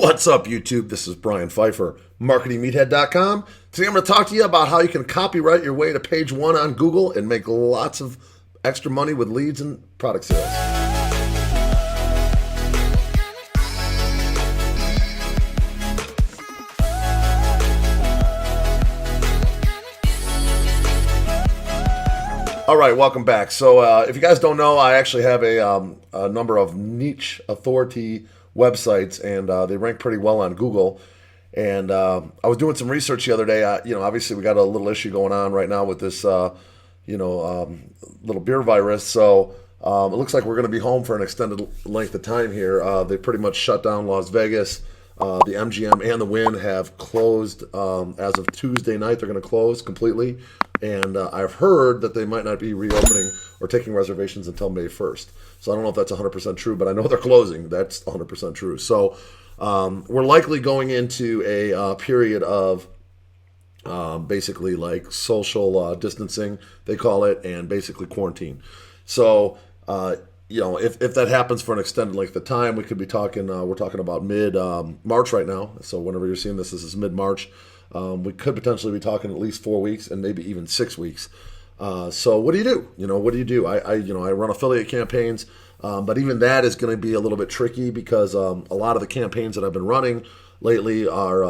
What's up, YouTube? This is Brian Pfeiffer, marketingmeathead.com. Today I'm going to talk to you about how you can copyright your way to page one on Google and make lots of extra money with leads and product sales. All right, welcome back. So if you guys don't know, I actually have a number of niche authority websites, and they rank pretty well on Google. And I was doing some research the other day. Obviously we got a little issue going on right now with this, little beer virus. So it looks like we're going to be home for an extended length of time here. They pretty much shut down Las Vegas. The MGM and the Wynn have closed as of Tuesday night. They're going to close completely. And I've heard that they might not be reopening or taking reservations until May 1st. So I don't know if that's 100% true, but I know they're closing. That's 100% true. So we're likely going into a period of basically like social distancing, they call it, and basically quarantine. So, if that happens for an extended length of time, we could be talking, we're talking about mid-March right now. So whenever you're seeing this is mid-March. We could potentially be talking at least 4 weeks and maybe even 6 weeks. So what do you do? What do you do? I run affiliate campaigns, but even that is going to be a little bit tricky because a lot of the campaigns that I've been running lately are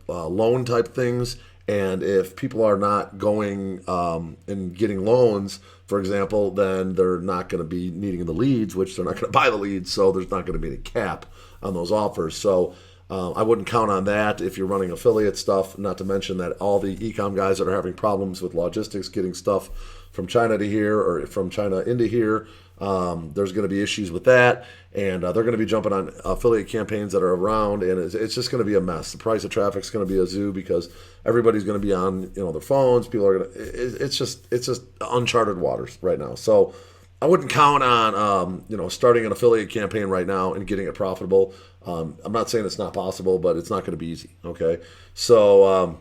loan type things. And if people are not going and getting loans, for example, then they're not going to be needing the leads, which they're not going to buy the leads. So there's not going to be any cap on those offers. So I wouldn't count on that if you're running affiliate stuff, not to mention that all the e-com guys that are having problems with logistics, getting stuff from China to here or from China into here, there's going to be issues with that. And they're going to be jumping on affiliate campaigns that are around, and it's just going to be a mess. The price of traffic is going to be a zoo because everybody's going to be on their phones. People are going to, it's just uncharted waters right now. So I wouldn't count on starting an affiliate campaign right now and getting it profitable. I'm not saying it's not possible, but it's not going to be easy. Okay, so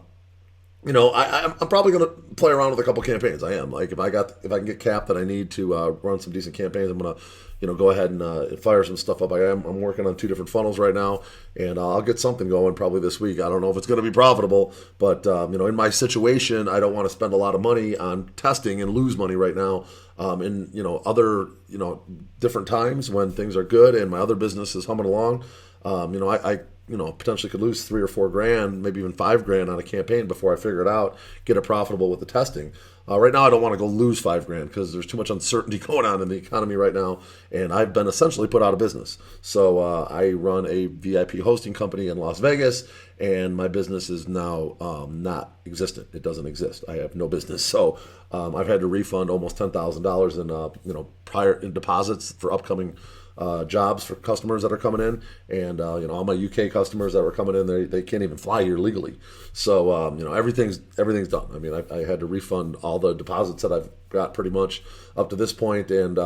I'm probably going to play around with a couple campaigns. I am if I can get cap that I need to run some decent campaigns, I'm going to go ahead and fire some stuff up. I'm working on 2 different funnels right now, and I'll get something going probably this week. I don't know if it's going to be profitable, but in my situation, I don't want to spend a lot of money on testing and lose money right now. In other different times when things are good and my other business is humming along, I potentially could lose $3 or $4 grand, maybe even $5 grand on a campaign before I figure it out, get it profitable with the testing. Right now, I don't want to go lose $5 grand because there's too much uncertainty going on in the economy right now, and I've been essentially put out of business. So I run a VIP hosting company in Las Vegas, and my business is now not existent. It doesn't exist. I have no business. So I've had to refund almost $10,000 in prior deposits for upcoming jobs for customers that are coming in, and all my UK customers that were coming in, they can't even fly here legally. So everything's done. I mean, I had to refund all the deposits that I've got pretty much up to this point, and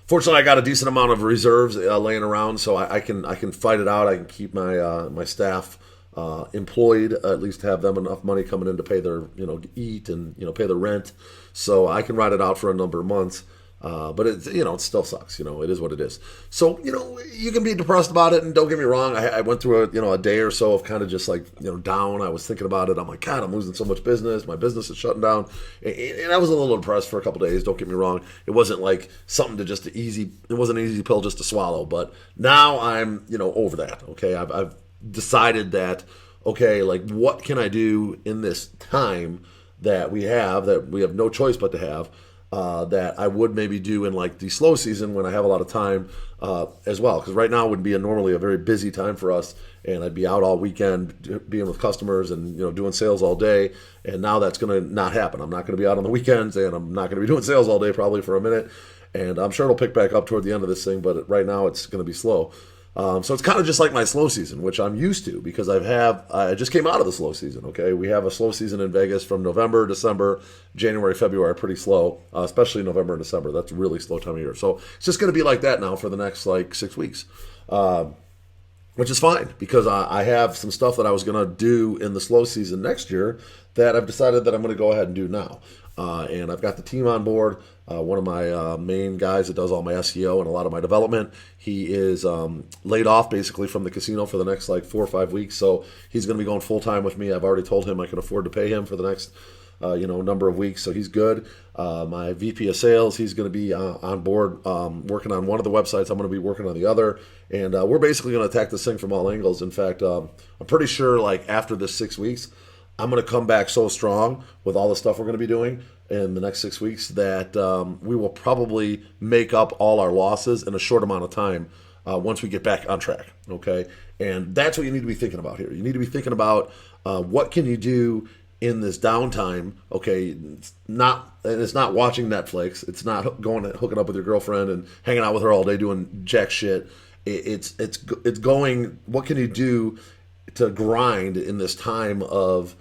fortunately I got a decent amount of reserves laying around, so I can fight it out. I can keep my staff employed, at least have them enough money coming in to pay their eat and pay their rent, so I can ride it out for a number of months. But it still sucks. It is what it is. So, you can be depressed about it, and don't get me wrong. I went through a day or so of kind of just down. I was thinking about it. I'm like, God, I'm losing so much business. My business is shutting down. And I was a little depressed for a couple of days. Don't get me wrong. It wasn't like something it wasn't an easy pill just to swallow, but now I'm, over that. Okay. I've decided that, okay, what can I do in this time that we have no choice but to have, that I would maybe do in the slow season when I have a lot of time as well. Because right now would be normally a very busy time for us, and I'd be out all weekend being with customers and doing sales all day. And now that's going to not happen. I'm not going to be out on the weekends, and I'm not going to be doing sales all day probably for a minute. And I'm sure it'll pick back up toward the end of this thing, but right now it's going to be slow. So it's kind of just like my slow season, which I'm used to because I just came out of the slow season. Okay, we have a slow season in Vegas from November, December, January, February, pretty slow, especially November and December. That's a really slow time of year. So it's just going to be like that now for the next 6 weeks. which is fine because I have some stuff that I was going to do in the slow season next year that I've decided that I'm going to go ahead and do now. And I've got the team on board. One of my main guys that does all my SEO and a lot of my development, he is laid off basically from the casino for the next like 4 or 5 weeks. So he's going to be going full time with me. I've already told him I can afford to pay him for the next number of weeks. So he's good. My VP of sales, he's going to be on board working on one of the websites. I'm going to be working on the other. And we're basically going to attack this thing from all angles. In fact, I'm pretty sure like after this 6 weeks, I'm going to come back so strong with all the stuff we're going to be doing in the next 6 weeks that we will probably make up all our losses in a short amount of time once we get back on track, okay? And that's what you need to be thinking about here. You need to be thinking about what can you do in this downtime, okay? It's not watching Netflix. It's not going and hooking up with your girlfriend and hanging out with her all day doing jack shit. It's going, what can you do to grind in this time of,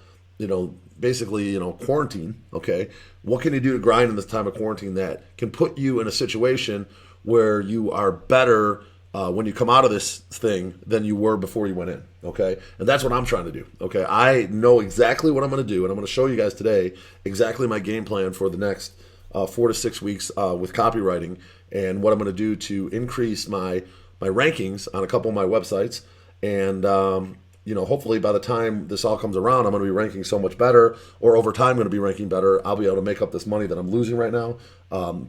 basically, quarantine, okay? What can you do to grind in this time of quarantine that can put you in a situation where you are better when you come out of this thing than you were before you went in, okay? And that's what I'm trying to do, okay? I know exactly what I'm going to do, and I'm going to show you guys today exactly my game plan for the next 4 to 6 weeks with copywriting and what I'm going to do to increase my rankings on a couple of my websites. And hopefully by the time this all comes around, I'm going to be ranking so much better, or over time going to be ranking better. I'll be able to make up this money that I'm losing right now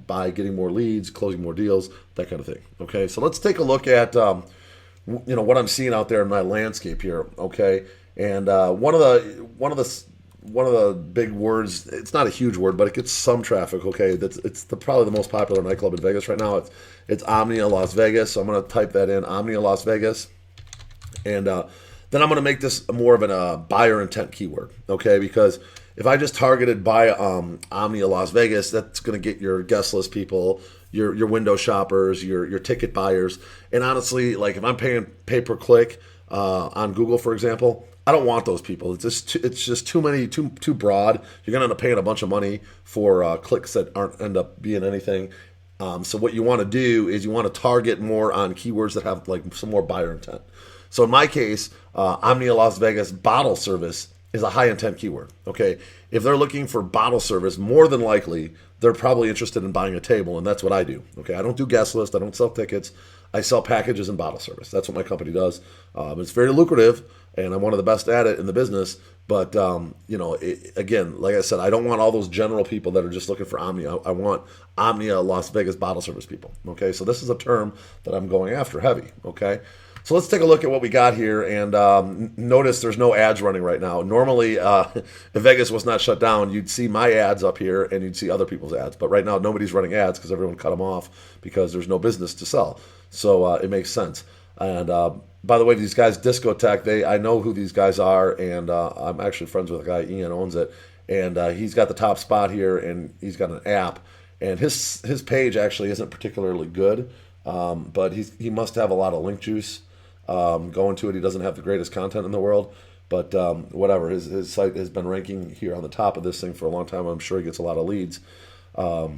by getting more leads, closing more deals, that kind of thing. Okay, so let's take a look at what I'm seeing out there in my landscape here. Okay, and one of the big words, it's not a huge word, but it gets some traffic. Okay, it's probably the most popular nightclub in Vegas right now. It's Omnia Las Vegas. So I'm going to type that in, Omnia Las Vegas, and then I'm going to make this more of a buyer intent keyword, okay? Because if I just targeted by Omnia Las Vegas, that's going to get your guest list people, your window shoppers, your ticket buyers. And honestly, like if I'm paying pay per click on Google, for example, I don't want those people. It's just too many, too broad. You're going to end up paying a bunch of money for clicks that aren't end up being anything. So what you want to do is you want to target more on keywords that have like some more buyer intent. So in my case, Omnia Las Vegas bottle service is a high intent keyword, okay? If they're looking for bottle service, more than likely, they're probably interested in buying a table, and that's what I do, okay? I don't do guest list, I don't sell tickets, I sell packages and bottle service. That's what my company does. It's very lucrative, and I'm one of the best at it in the business, but, again, like I said, I don't want all those general people that are just looking for Omnia. I want Omnia Las Vegas bottle service people, okay? So this is a term that I'm going after heavy, okay? So let's take a look at what we got here, and notice there's no ads running right now. Normally, if Vegas was not shut down, you'd see my ads up here, and you'd see other people's ads. But right now, nobody's running ads because everyone cut them off because there's no business to sell. So it makes sense. And by the way, these guys, Discotech, I know who these guys are, and I'm actually friends with a guy, Ian owns it, and he's got the top spot here, and he's got an app. And his page actually isn't particularly good, but he must have a lot of link juice. Going to it. He doesn't have the greatest content in the world, but whatever. His site has been ranking here on the top of this thing for a long time. I'm sure he gets a lot of leads. I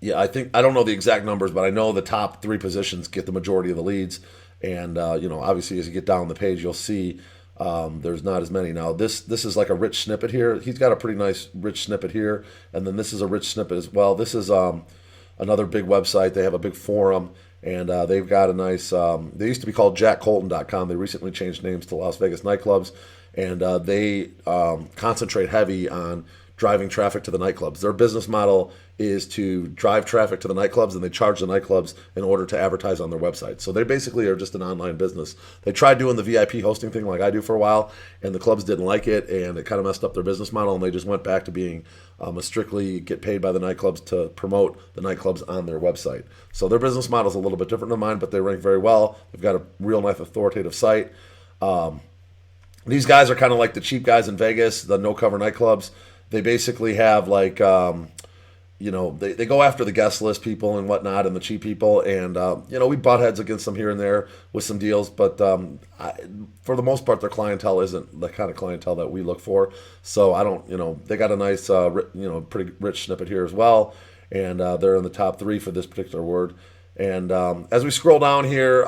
don't know the exact numbers, but I know the top 3 positions get the majority of the leads. And obviously, as you get down the page, you'll see there's not as many. Now, this is like a rich snippet here. He's got a pretty nice rich snippet here, and then this is a rich snippet as well. This is another big website. They have a big forum. And they've got a nice, they used to be called jackcolton.com. They recently changed names to Las Vegas Nightclubs. And they concentrate heavy on driving traffic to the nightclubs. Their business model is to drive traffic to the nightclubs, and they charge the nightclubs in order to advertise on their website. So they basically are just an online business. They tried doing the VIP hosting thing like I do for a while, and the clubs didn't like it, and it kind of messed up their business model, and they just went back to being a strictly get paid by the nightclubs to promote the nightclubs on their website. So their business model is a little bit different than mine, but they rank very well. They've got a real nice authoritative site. These guys are kind of like the cheap guys in Vegas, the no-cover nightclubs. They basically have like, they go after the guest list people and whatnot and the cheap people. And, we butt heads against them here and there with some deals. But for the most part, their clientele isn't the kind of clientele that we look for. So I don't, they got a nice, pretty rich snippet here as well. And they're in the top 3 for this particular word. And as we scroll down here,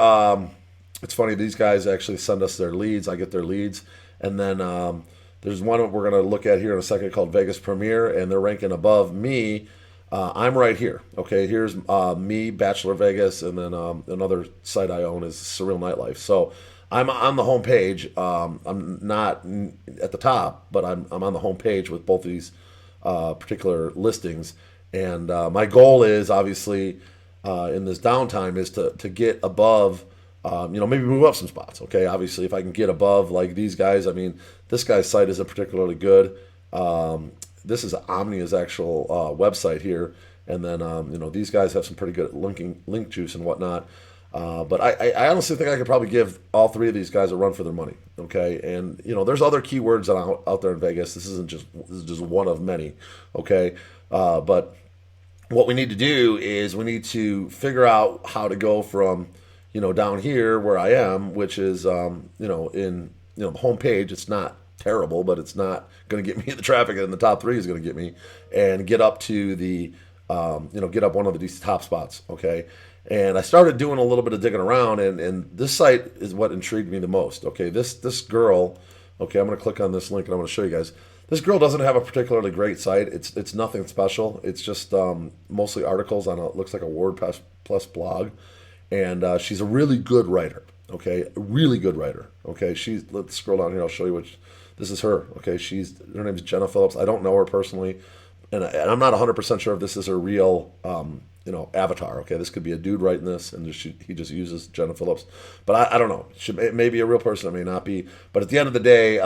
it's funny, these guys actually send us their leads. I get their leads. And then there's one we're going to look at here in a second called Vegas Premier, and they're ranking above me. I'm right here. Okay, here's me, Bachelor Vegas, and then another site I own is Surreal Nightlife. So I'm on the home page. I'm not at the top, but I'm on the home page with both of these particular listings. And my goal is obviously in this downtime is to get above, maybe move up some spots. Okay, obviously if I can get above like these guys, I mean, this guy's site isn't particularly good. This is Omnia's actual website here, and then these guys have some pretty good link juice and whatnot. But I honestly think I could probably give all three of these guys a run for their money. Okay, and there's other keywords out there in Vegas. This is just one of many. Okay, but what we need to do is we need to figure out how to go from down here where I am, which is in the home page. It's not terrible, but it's not going to get me in the traffic, and the top three is going to get me, and get up to the get up one of these top spots. Okay. And I started doing a little bit of digging around, and this site is what intrigued me the most. Okay, this girl. Okay, I'm going to click on this link, and I'm going to show you guys. This girl doesn't have a particularly great site. It's nothing special. It's just mostly articles on looks like a WordPress blog, and she's a really good writer. Okay, a really good writer. Okay, let's scroll down here. I'll show you which. This is her. Okay, her name is Jenna Phillips. I don't know her personally, and I'm not 100% sure if this is her real avatar. Okay, this could be a dude writing this, and he just uses Jenna Phillips. But I don't know. It may be a real person. It may not be. But at the end of the day,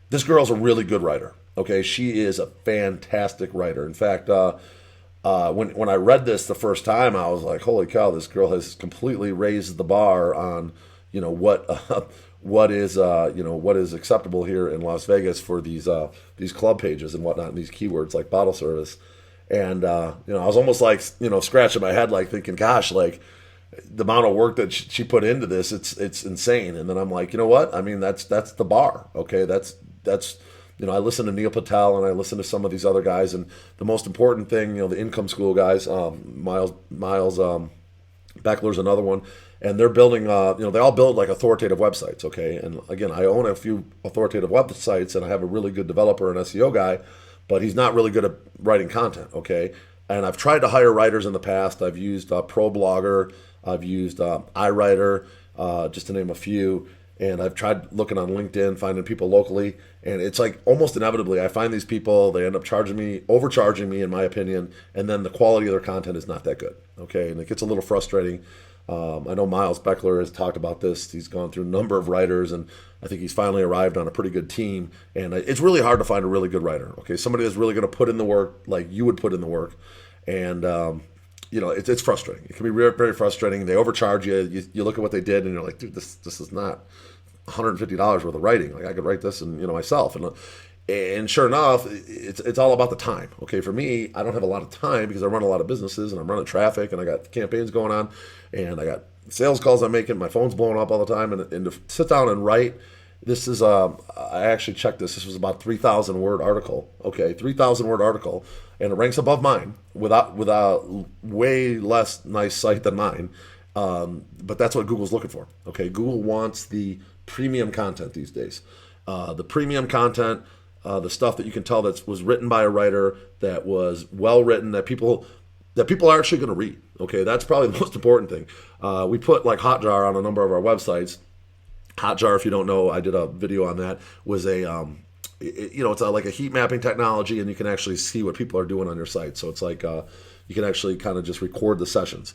this girl's a really good writer. Okay, she is a fantastic writer. In fact, when I read this the first time, I was like, "Holy cow! This girl has completely raised the bar on what is acceptable here in Las Vegas for these club pages and whatnot, and these keywords like bottle service." And I was almost like scratching my head, like thinking, "Gosh, like the amount of work that she put into this, it's insane." And then I'm like, you know what? I mean, that's the bar. Okay, that's I listen to Neil Patel and I listen to some of these other guys, and the most important thing, the income school guys, Miles Beckler's another one, and they're building, they all build like authoritative websites. Okay, and again, I own a few authoritative websites, and I have a really good developer and SEO guy, but he's not really good at writing content. Okay, and I've tried to hire writers in the past. I've used ProBlogger, I've used iWriter, just to name a few. And I've tried looking on LinkedIn, finding people locally, and it's like almost inevitably I find these people, they end up overcharging me in my opinion, and then the quality of their content is not that good. Okay, and it gets a little frustrating. I know Miles Beckler has talked about this. He's gone through a number of writers, and I think he's finally arrived on a pretty good team. And it's really hard to find a really good writer. Okay, somebody that's really going to put in the work like you would put in the work, and it's frustrating. It can be very, very frustrating. They overcharge you. You look at what they did, and you're like, dude, this is not $150 worth of writing. Like I could write this and myself. And sure enough, it's all about the time. Okay, for me, I don't have a lot of time because I run a lot of businesses and I'm running traffic and I got campaigns going on and I got sales calls I'm making. My phone's blowing up all the time, and to sit down and write. This is I actually checked this. This was about 3,000 word article. Okay, 3,000 word article, and it ranks above mine with a way less nice site than mine. But that's what Google's looking for. Okay, Google wants the premium content these days. The premium content, the stuff that you can tell that was written by a writer, that was well written, that people are actually going to read. Okay, that's probably the most important thing. We put like Hotjar on a number of our websites. Hotjar, if you don't know, I did a video on that. Was it's like a heat mapping technology, and you can actually see what people are doing on your site. So it's like you can actually kind of just record the sessions.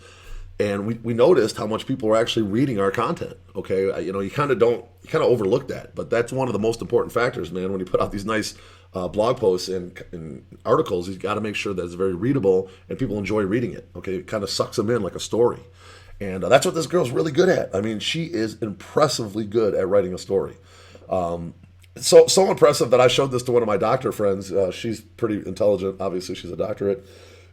And we noticed how much people were actually reading our content. Okay, you kind of overlook that, but that's one of the most important factors, man. When you put out these nice blog posts and articles, you got to make sure that it's very readable and people enjoy reading it. Okay, it kind of sucks them in like a story, and that's what this girl's really good at. I mean, she is impressively good at writing a story. So impressive that I showed this to one of my doctor friends. She's pretty intelligent. Obviously, she's a doctorate.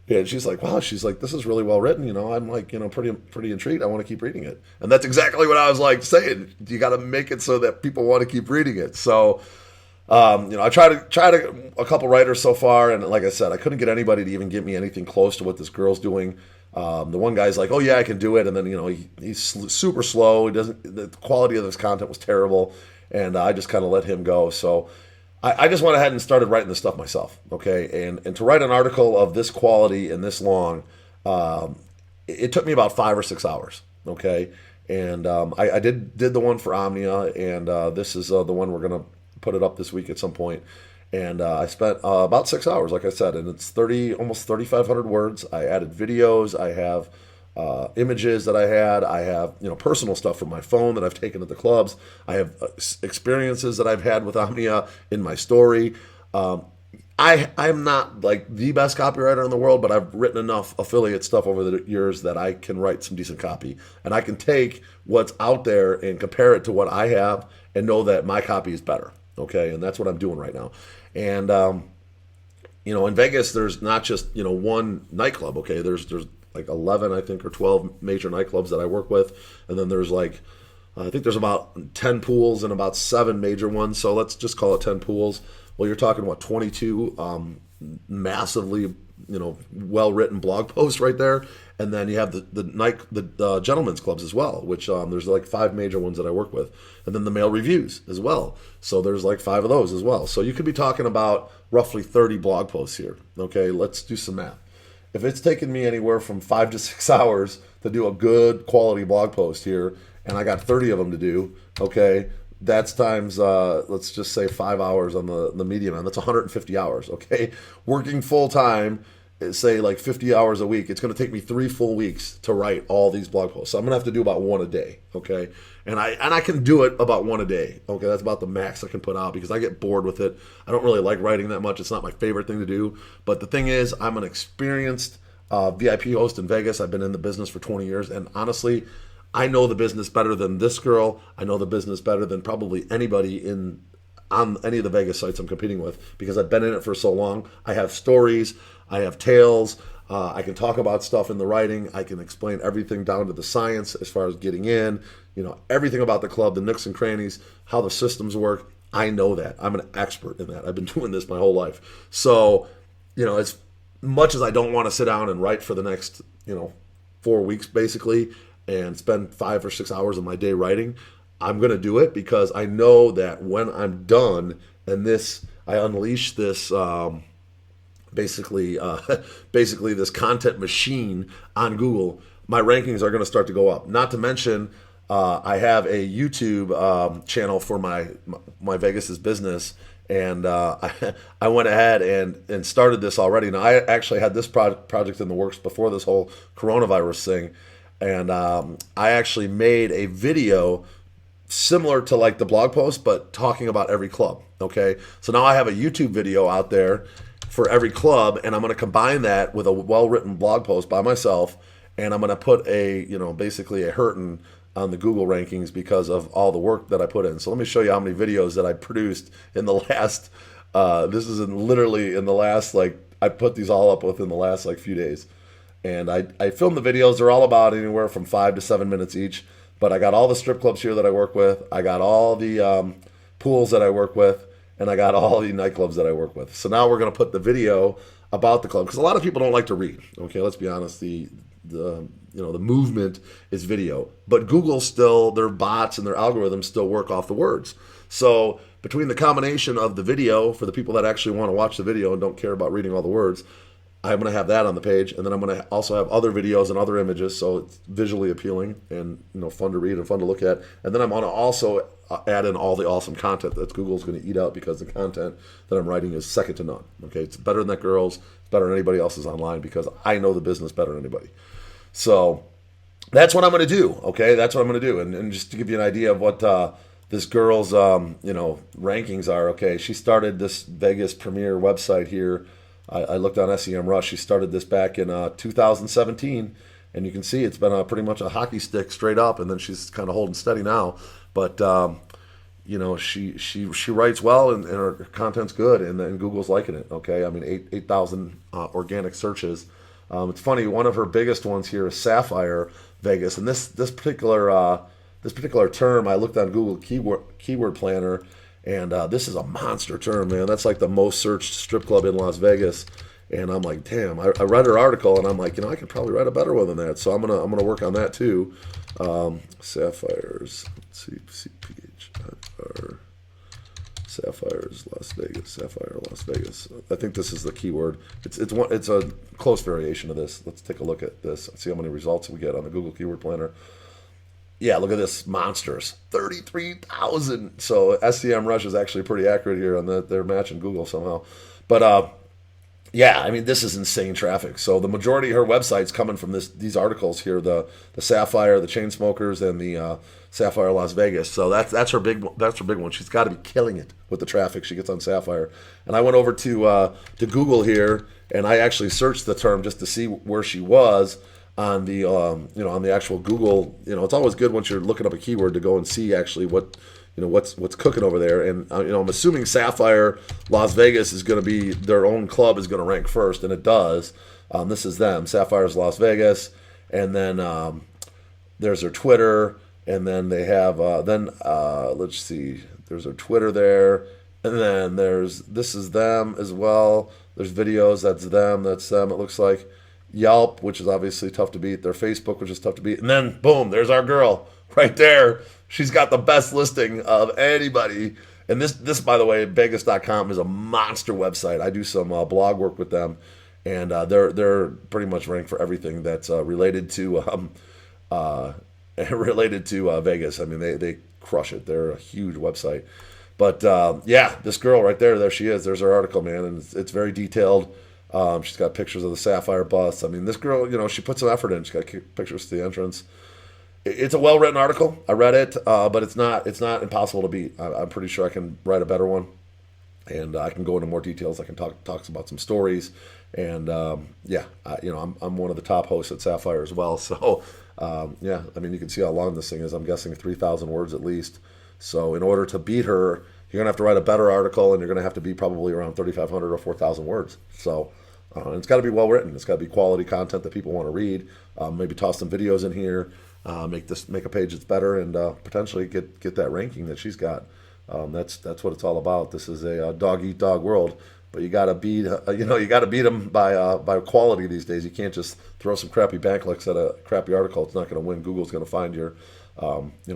And she's like, wow, she's like, this is really well written. I'm like, pretty intrigued. I want to keep reading it. And that's exactly what I was like saying. You got to make it so that people want to keep reading it. So, I tried a couple writers so far. And like I said, I couldn't get anybody to even get me anything close to what this girl's doing. The one guy's like, oh yeah, I can do it, and then he's super slow. He doesn't. The quality of his content was terrible, and I just kind of let him go. So I just went ahead and started writing this stuff myself. Okay, and to write an article of this quality and this long, it took me about 5 or 6 hours. Okay, and I did the one for Omnia, and this is the one we're gonna put it up this week at some point. And I spent about 6 hours, like I said, and it's almost 3,500 words. I added videos. I have images that I had. I have personal stuff from my phone that I've taken at the clubs. I have experiences that I've had with Omnia in my story. I'm not like the best copywriter in the world, but I've written enough affiliate stuff over the years that I can write some decent copy. And I can take what's out there and compare it to what I have and know that my copy is better. Okay, and that's what I'm doing right now. And in Vegas, there's not just one nightclub. Okay, there's like 11, I think, or 12 major nightclubs that I work with, and then there's like I think there's about 10 pools and about 7 major ones. So let's just call it 10 pools. Well, you're talking about 22 massively well-written blog posts right there, and then you have the gentlemen's clubs as well, which there's like 5 major ones that I work with, and then the male reviews as well. So there's like 5 of those as well. So you could be talking about roughly 30 blog posts here. Okay, let's do some math. If it's taken me anywhere from 5 to 6 hours to do a good quality blog post here, and I got 30 of them to do, okay, that's times, let's just say 5 hours on the medium end. That's 150 hours, okay? Working full time, say like 50 hours a week, it's going to take me 3 full weeks to write all these blog posts. So I'm going to have to do about 1 a day, okay? And I can do it about 1 a day, okay? That's about the max I can put out because I get bored with it. I don't really like writing that much. It's not my favorite thing to do. But the thing is, I'm an experienced VIP host in Vegas. I've been in the business for 20 years, and honestly, I know the business better than this girl. I know the business better than probably anybody on any of the Vegas sites I'm competing with because I've been in it for so long. I have stories. I have tales. I can talk about stuff in the writing. I can explain everything down to the science as far as getting in, everything about the club, the nooks and crannies, how the systems work. I know that. I'm an expert in that. I've been doing this my whole life. So, as much as I don't want to sit down and write for the next, 4 weeks basically, and spend 5 or 6 hours of my day writing, I'm going to do it because I know that when I'm done and I unleash this basically this content machine on Google, my rankings are going to start to go up. Not to mention, I have a YouTube channel for my Vegas's business, and I went ahead and started this already. Now, I actually had this project in the works before this whole coronavirus thing. And I actually made a video similar to like the blog post, but talking about every club, okay? So now I have a YouTube video out there for every club, and I'm going to combine that with a well-written blog post by myself, and I'm going to put basically a hurting on the Google rankings because of all the work that I put in. So let me show you how many videos that I produced in the last, this is literally in the last, I put these all up within the last few days. And I filmed the videos. They're all about anywhere from 5 to 7 minutes each. But I got all the strip clubs here that I work with. I got all the pools that I work with. And I got all the nightclubs that I work with. So now we're going to put the video about the club. Because a lot of people don't like to read. Okay, let's be honest. The movement is video. But Google still, their bots and their algorithms still work off the words. So between the combination of the video, for the people that actually want to watch the video and don't care about reading all the words, I'm going to have that on the page, and then I'm going to also have other videos and other images, so it's visually appealing and fun to read and fun to look at. And then I'm going to also add in all the awesome content that Google's going to eat out because the content that I'm writing is second to none. Okay, it's better than that girl's, it's better than anybody else's online because I know the business better than anybody. So that's what I'm going to do. Okay, that's what I'm going to do, and just to give you an idea of what this girl's rankings are. Okay, she started this Vegas premier website here. I looked on SEMRush. She started this back in 2017, and you can see it's been pretty much a hockey stick straight up, and then she's kind of holding steady now. But she writes well, and her content's good, and Google's liking it. Okay, I mean 8,000 organic searches. It's funny. One of her biggest ones here is Sapphire Vegas, and this particular term I looked on Google Keyword Planner. And this is a monster term, man. That's like the most searched strip club in Las Vegas. And I'm like, damn, I read her article, and I'm like, I could probably write a better one than that. So I'm gonna work on that too. Sapphires, let's see, CPH, Sapphires, Las Vegas, Sapphire, Las Vegas. I think this is the keyword. It's a close variation of this. Let's take a look at this. See how many results we get on the Google Keyword Planner. Yeah, look at this, monsters, 33,000. So SEMRush is actually pretty accurate here on that. They're matching Google somehow. But yeah, I mean, this is insane traffic. So the majority of her website's coming from these articles here, the Sapphire, the chain smokers, and the Sapphire Las Vegas. So that's her big one. She's got to be killing it with the traffic she gets on Sapphire. And I went over to Google here, and I actually searched the term just to see where she was on the on the actual Google. It's always good once you're looking up a keyword to go and see actually what's cooking over there. And I'm assuming Sapphire Las Vegas is going to be their own club is going to rank first, and it does. This is them, Sapphire's Las Vegas, and then there's their Twitter, and then they have let's see, there's their Twitter there, and then this is them as well. There's videos, that's them. It looks like. Yelp, which is obviously tough to beat. Their Facebook, which is tough to beat. And then, boom, there's our girl right there. She's got the best listing of anybody. And this by the way, Vegas.com is a monster website. I do some blog work with them, and they're pretty much ranked for everything that's related to Vegas. I mean, they crush it. They're a huge website. But yeah, this girl right there she is. There's her article, man, and it's very detailed. She's got pictures of the Sapphire bus. I mean, this girl, she put some effort in. She's got pictures to the entrance. It's a well-written article. I read it, but it's not impossible to beat. I'm pretty sure I can write a better one, and I can go into more details. I can talk about some stories, and yeah, I'm one of the top hosts at Sapphire as well. So yeah, I mean, you can see how long this thing is. I'm guessing 3,000 words at least. So in order to beat her, you're going to have to write a better article, and you're going to have to be probably around 3,500 or 4,000 words. So it's got to be well written. It's got to be quality content that people want to read. Maybe toss some videos in here, make a page that's better, and potentially get that ranking that she's got. That's what it's all about. This is a dog eat dog world, but you got to beat them by quality these days. You can't just throw some crappy backlinks at a crappy article. It's not going to win. Google's going to find your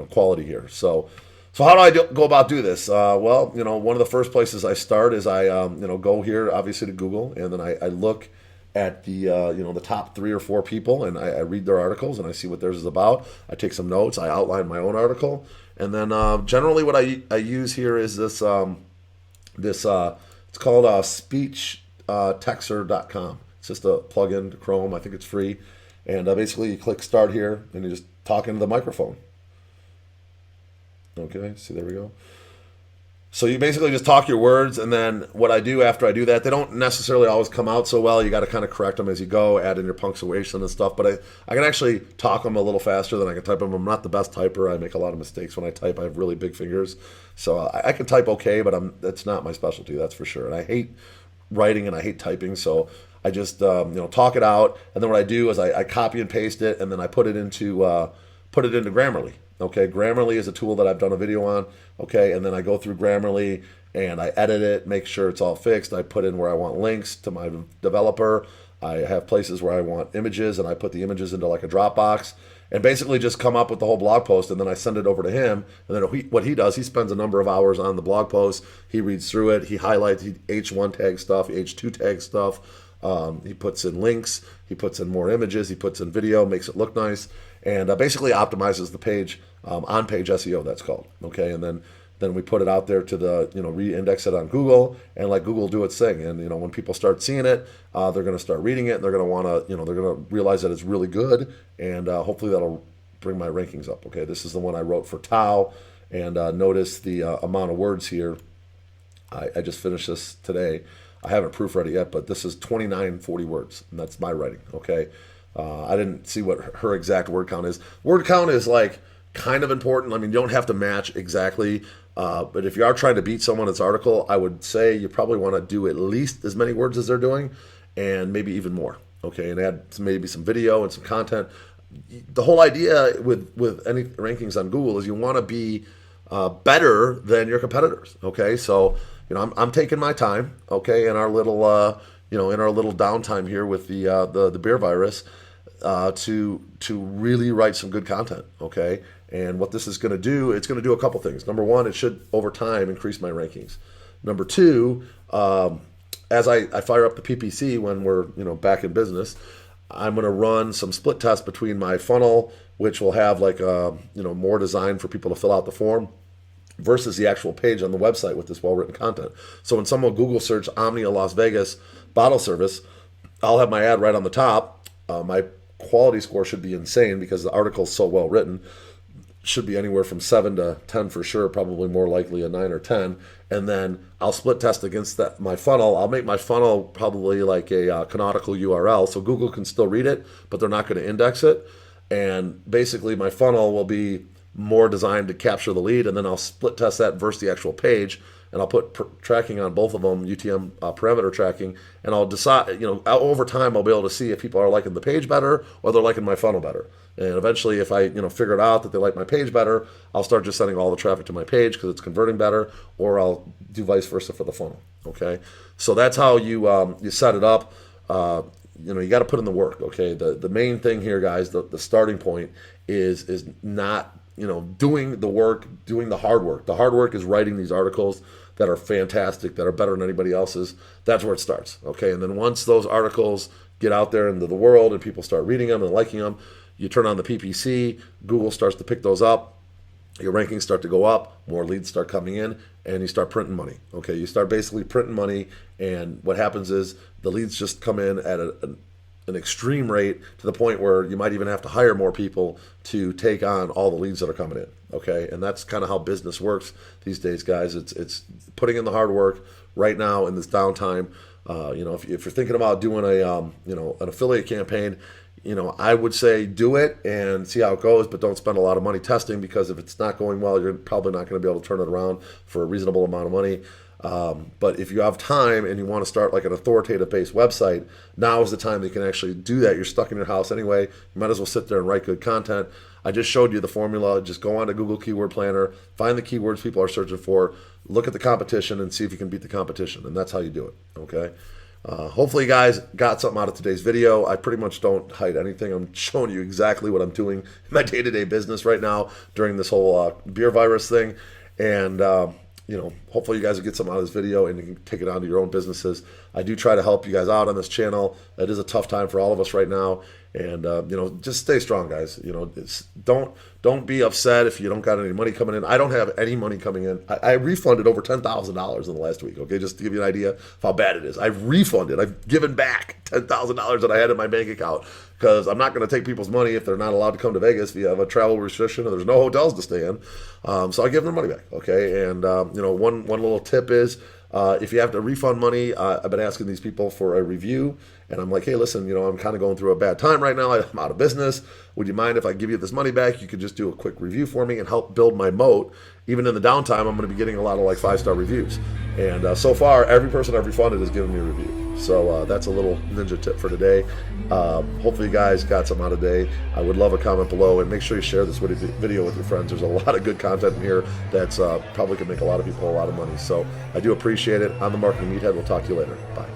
quality here. So how do I go about do this? Well, one of the first places I start is I go here obviously to Google, and then I look at the the top 3 or 4 people, and I read their articles, and I see what theirs is about. I take some notes. I outline my own article, and then generally what I use here is this it's called speechtexter.com. It's just a plugin to Chrome. I think it's free, and basically you click start here, and you just talk into the microphone. Okay, see, there we go. So you basically just talk your words, and then what I do after I do that, they don't necessarily always come out so well. You got to kind of correct them as you go, add in your punctuation and stuff. But I can actually talk them a little faster than I can type them. I'm not the best typer. I make a lot of mistakes when I type. I have really big fingers. So I can type okay, but that's not my specialty, that's for sure. And I hate writing and I hate typing, so I just talk it out. And then what I do is I copy and paste it, and then I put it into Grammarly. Okay, Grammarly is a tool that I've done a video on. Okay, and then I go through Grammarly and I edit it, make sure it's all fixed. I put in where I want links to my developer. I have places where I want images, and I put the images into like a Dropbox, and basically just come up with the whole blog post, and then I send it over to him. And then what he does, he spends a number of hours on the blog post. He reads through it. He highlights, he H1 tag stuff, H2 tag stuff. He puts in links. He puts in more images. He puts in video, makes it look nice, and basically optimizes the page, on-page SEO, that's called. Okay, and then we put it out there to the, re-index it on Google, and let Google do its thing. And when people start seeing it, they're going to start reading it, and they're going to want to, they're going to realize that it's really good, and hopefully that'll bring my rankings up. Okay, this is the one I wrote for Tao, and notice the amount of words here. I just finished this today. I haven't proofread it yet, but this is 2940 words, and that's my writing. Okay, I didn't see what her exact word count is. Word count is like kind of important. I mean, you don't have to match exactly, but if you are trying to beat someone that's article, I would say you probably want to do at least as many words as they're doing, and maybe even more. Okay, and add maybe some video and some content. The whole idea with any rankings on Google is you want to be better than your competitors. Okay, so I'm taking my time. Okay, in our little in our little downtime here with the beer virus, to really write some good content, okay? And what this is going to do, it's going to do a couple things. Number one, it should over time increase my rankings. Number two, as I fire up the PPC when we're back in business, I'm going to run some split tests between my funnel, which will have like more design for people to fill out the form, versus the actual page on the website with this well-written content. So when someone Google search Omnia Las Vegas bottle service, I'll have my ad right on the top. My quality score should be insane because the article is so well written. Should be anywhere from 7 to 10 for sure, probably more likely a 9 or 10. And then I'll split test against my funnel. I'll make my funnel probably like a canonical URL, so Google can still read it, but they're not going to index it. And basically my funnel will be more designed to capture the lead, and then I'll split test that versus the actual page, and I'll put tracking on both of them, UTM parameter tracking, and I'll decide, over time I'll be able to see if people are liking the page better or they're liking my funnel better. And eventually, if I figure it out that they like my page better, I'll start just sending all the traffic to my page because it's converting better, or I'll do vice versa for the funnel. Okay, so that's how you set it up. You got to put in the work. Okay, the main thing here, guys, the starting point is not doing the work, doing the hard work. The hard work is writing these articles that are fantastic, that are better than anybody else's. That's where it starts. Okay, and then once those articles get out there into the world and people start reading them and liking them, you turn on the PPC, Google starts to pick those up, your rankings start to go up, more leads start coming in, and you start printing money. Okay, you start basically printing money, and what happens is the leads just come in at an extreme rate to the point where you might even have to hire more people to take on all the leads that are coming in. Okay, and that's kind of how business works these days, guys. It's putting in the hard work right now in this downtime. If you're thinking about doing an affiliate campaign, I would say do it and see how it goes, but don't spend a lot of money testing, because if it's not going well, you're probably not going to be able to turn it around for a reasonable amount of money. But if you have time and you want to start like an authoritative-based website, now is the time that you can actually do that. You're stuck in your house anyway. You might as well sit there and write good content. I just showed you the formula. Just go on to Google Keyword Planner, find the keywords people are searching for, look at the competition, and see if you can beat the competition. And that's how you do it, okay? Hopefully you guys got something out of today's video. I pretty much don't hide anything. I'm showing you exactly what I'm doing in my day-to-day business right now during this whole beer virus thing. And, hopefully you guys will get something out of this video and you can take it on to your own businesses. I do try to help you guys out on this channel. It is a tough time for all of us right now. And, just stay strong, guys. Don't be upset if you don't got any money coming in. I don't have any money coming in. I refunded over $10,000 in the last week, okay, just to give you an idea of how bad it is. I've given back $10,000 that I had in my bank account, because I'm not going to take people's money if they're not allowed to come to Vegas if you have a travel restriction or there's no hotels to stay in. So I give them their money back, okay? And, one little tip is, if you have to refund money, I've been asking these people for a review, and I'm like, hey, listen, I'm kind of going through a bad time right now. I'm out of business. Would you mind if I give you this money back? You could just do a quick review for me and help build my moat. Even in the downtime, I'm going to be getting a lot of like 5-star reviews. And so far, every person I've refunded has given me a review. So that's a little ninja tip for today. Hopefully you guys got something out of today. I would love a comment below, and make sure you share this video with your friends. There's a lot of good content in here that's probably could make a lot of people a lot of money. So I do appreciate it. I'm the Marketing Meathead. We'll talk to you later. Bye.